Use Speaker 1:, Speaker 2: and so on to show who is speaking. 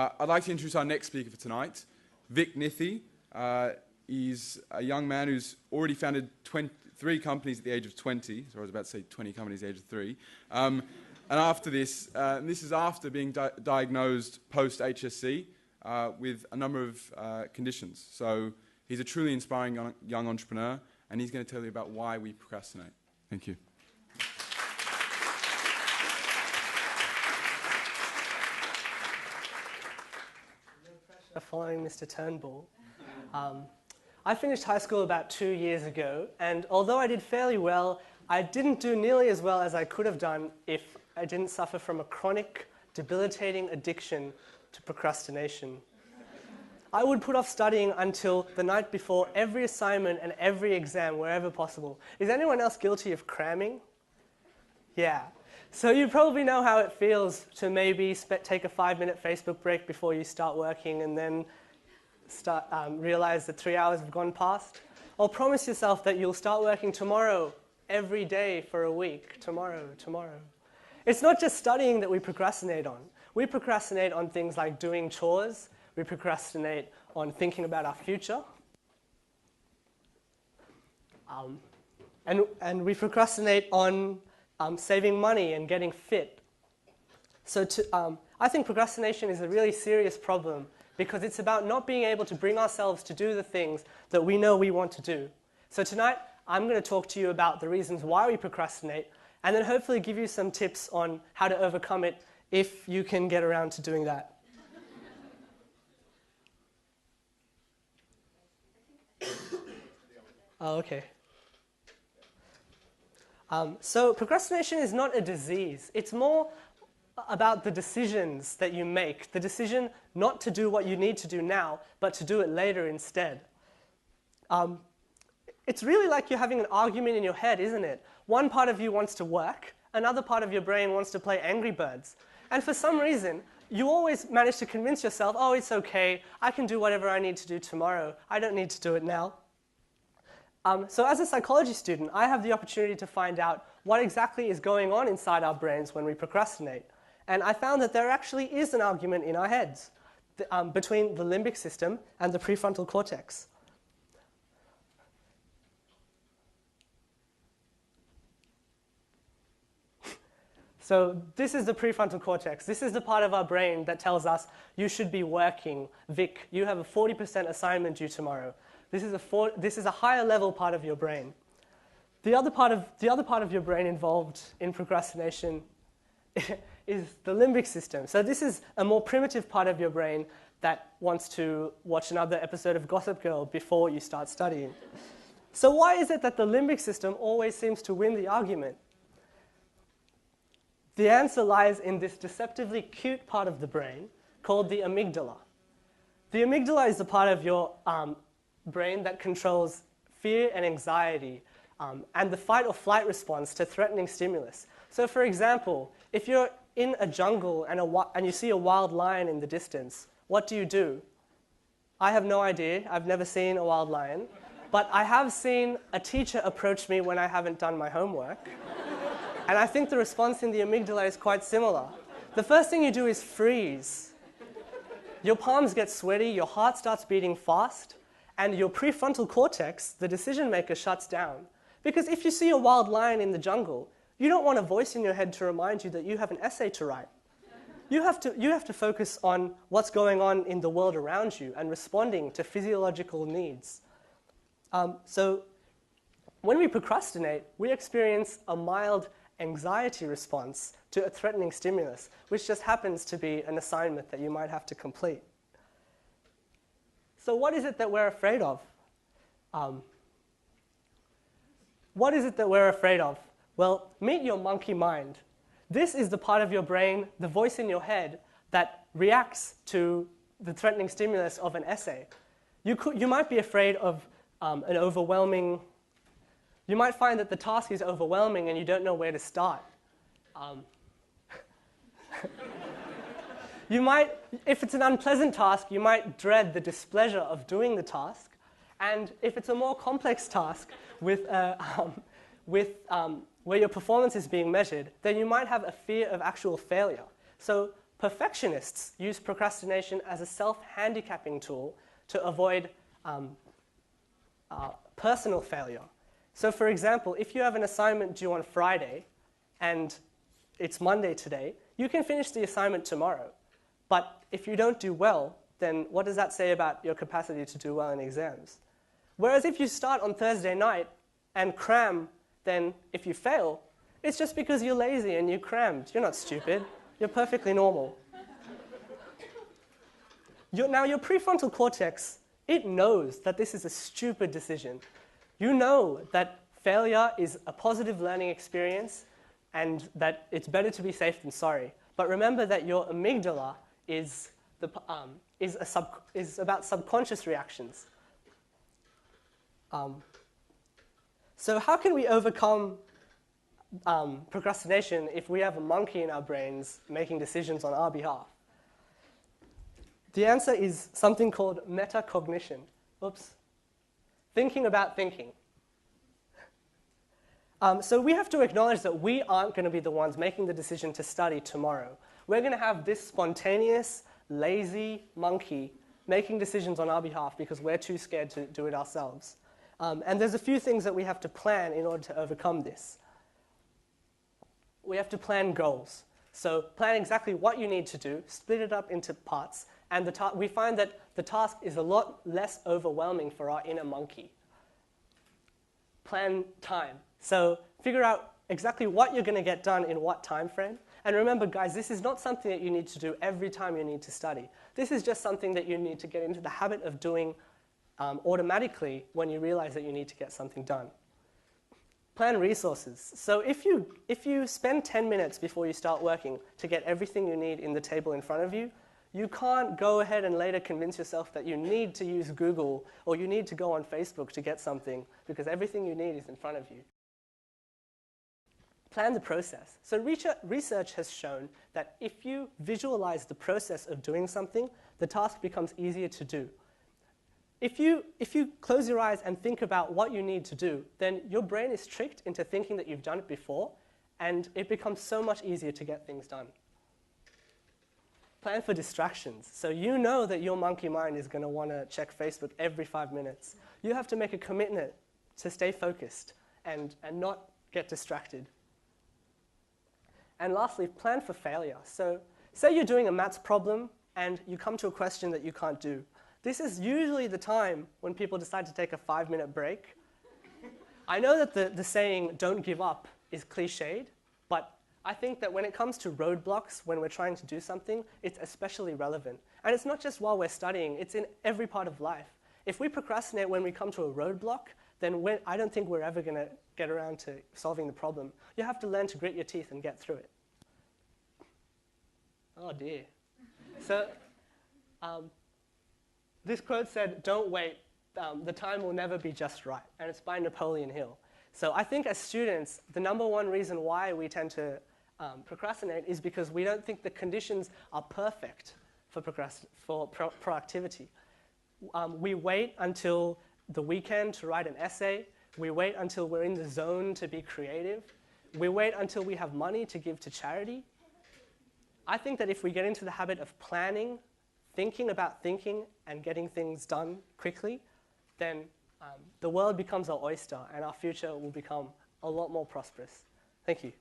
Speaker 1: I'd like to introduce our next speaker for tonight, Vik Nithy. He's a young man who's already founded 3 companies at the age of 20. So I was about to say 20 companies at the age of 3. And after this, this is after being diagnosed post-HSC with a number of conditions. So he's a truly inspiring young entrepreneur, and he's going to tell you about why we procrastinate. Thank you.
Speaker 2: Following Mr. Turnbull. I finished high school about 2 years ago, and although I did fairly well, I didn't do nearly as well as I could have done if I didn't suffer from a chronic, debilitating addiction to procrastination. I would put off studying until the night before every assignment and every exam wherever possible. Is anyone else guilty of cramming? Yeah. So you probably know how it feels to maybe take a 5-minute Facebook break before you start working and then realize that 3 hours have gone past. Or promise yourself that you'll start working tomorrow, every day for a week, tomorrow. It's not just studying that we procrastinate on. We procrastinate on things like doing chores. We procrastinate on thinking about our future. And we procrastinate on saving money and getting fit. So I think procrastination is a really serious problem because it's about not being able to bring ourselves to do the things that we know we want to do. So tonight, I'm going to talk to you about the reasons why we procrastinate and then hopefully give you some tips on how to overcome it if you can get around to doing that. Oh, okay. So procrastination is not a disease. It's more about the decisions that you make, the decision not to do what you need to do now, but to do it later instead. It's really like you're having an argument in your head, isn't it? One part of you wants to work, another part of your brain wants to play Angry Birds. And for some reason, you always manage to convince yourself, oh, it's okay, I can do whatever I need to do tomorrow. I don't need to do it now. So as a psychology student, I have the opportunity to find out what exactly is going on inside our brains when we procrastinate. And I found that there actually is an argument in our heads between the limbic system and the prefrontal cortex. So this is the prefrontal cortex. This is the part of our brain that tells us, you should be working. Vic, you have a 40% assignment due tomorrow. This is a higher level part of your brain. The other part of your brain involved in procrastination is the limbic system. So this is a more primitive part of your brain that wants to watch another episode of Gossip Girl before you start studying. So why is it that the limbic system always seems to win the argument? The answer lies in this deceptively cute part of the brain called the amygdala. The amygdala is the part of your brain that controls fear and anxiety and the fight or flight response to threatening stimulus. So for example, if you're in a jungle and you see a wild lion in the distance, what do? I have no idea. I've never seen a wild lion. But I have seen a teacher approach me when I haven't done my homework. And I think the response in the amygdala is quite similar. The first thing you do is freeze. Your palms get sweaty, your heart starts beating fast, and your prefrontal cortex, the decision maker, shuts down. Because if you see a wild lion in the jungle, you don't want a voice in your head to remind you that you have an essay to write. You have to focus on what's going on in the world around you and responding to physiological needs. So when we procrastinate, we experience a mild anxiety response to a threatening stimulus, which just happens to be an assignment that you might have to complete. So what is it that we're afraid of? What is it that we're afraid of? Well, meet your monkey mind. This is the part of your brain, the voice in your head, that reacts to the threatening stimulus of an essay. You might be afraid of an overwhelming... You might find that the task is overwhelming and you don't know where to start. If it's an unpleasant task, you might dread the displeasure of doing the task. And if it's a more complex task where your performance is being measured, then you might have a fear of actual failure. So Perfectionists use procrastination as a self-handicapping tool to avoid personal failure. So for example, if you have an assignment due on Friday and it's Monday today, you can finish the assignment tomorrow. But if you don't do well, then what does that say about your capacity to do well in exams? Whereas if you start on Thursday night and cram, then if you fail, it's just because you're lazy and you crammed. You're not stupid. You're perfectly normal. Now your prefrontal cortex, it knows that this is a stupid decision. You know that failure is a positive learning experience and that it's better to be safe than sorry. But remember that your amygdala is about subconscious reactions. So how can we overcome procrastination if we have a monkey in our brains making decisions on our behalf? The answer is something called metacognition. Oops. Thinking about thinking. So we have to acknowledge that we aren't going to be the ones making the decision to study tomorrow. We're going to have this spontaneous, lazy monkey making decisions on our behalf because we're too scared to do it ourselves. And there's a few things that we have to plan in order to overcome this. We have to plan goals. So plan exactly what you need to do, split it up into parts, and we find that the task is a lot less overwhelming for our inner monkey. Plan time. So figure out exactly what you're going to get done in what time frame. And remember, guys, this is not something that you need to do every time you need to study. This is just something that you need to get into the habit of doing automatically when you realize that you need to get something done. Plan resources. So if you spend 10 minutes before you start working to get everything you need in the table in front of you, you can't go ahead and later convince yourself that you need to use Google or you need to go on Facebook to get something because everything you need is in front of you. Plan the process. So research has shown that if you visualize the process of doing something, the task becomes easier to do. If you close your eyes and think about what you need to do, then your brain is tricked into thinking that you've done it before, and it becomes so much easier to get things done. Plan for distractions. So you know that your monkey mind is going to want to check Facebook every 5 minutes. You have to make a commitment to stay focused and not get distracted. And lastly, plan for failure. So say you're doing a maths problem and you come to a question that you can't do. This is usually the time when people decide to take a 5-minute break. I know that the saying, don't give up, is cliched, but I think that when it comes to roadblocks, when we're trying to do something, it's especially relevant. And it's not just while we're studying, it's in every part of life. If we procrastinate when we come to a roadblock, then I don't think we're ever going to get around to solving the problem. You have to learn to grit your teeth and get through it. Oh dear. So this quote said, don't wait, the time will never be just right. And it's by Napoleon Hill. So I think as students, the number one reason why we tend to procrastinate is because we don't think the conditions are perfect for proactivity. We wait until the weekend to write an essay. We wait until we're in the zone to be creative. We wait until we have money to give to charity. I think that if we get into the habit of planning, thinking about thinking, and getting things done quickly, then the world becomes our oyster and our future will become a lot more prosperous. Thank you.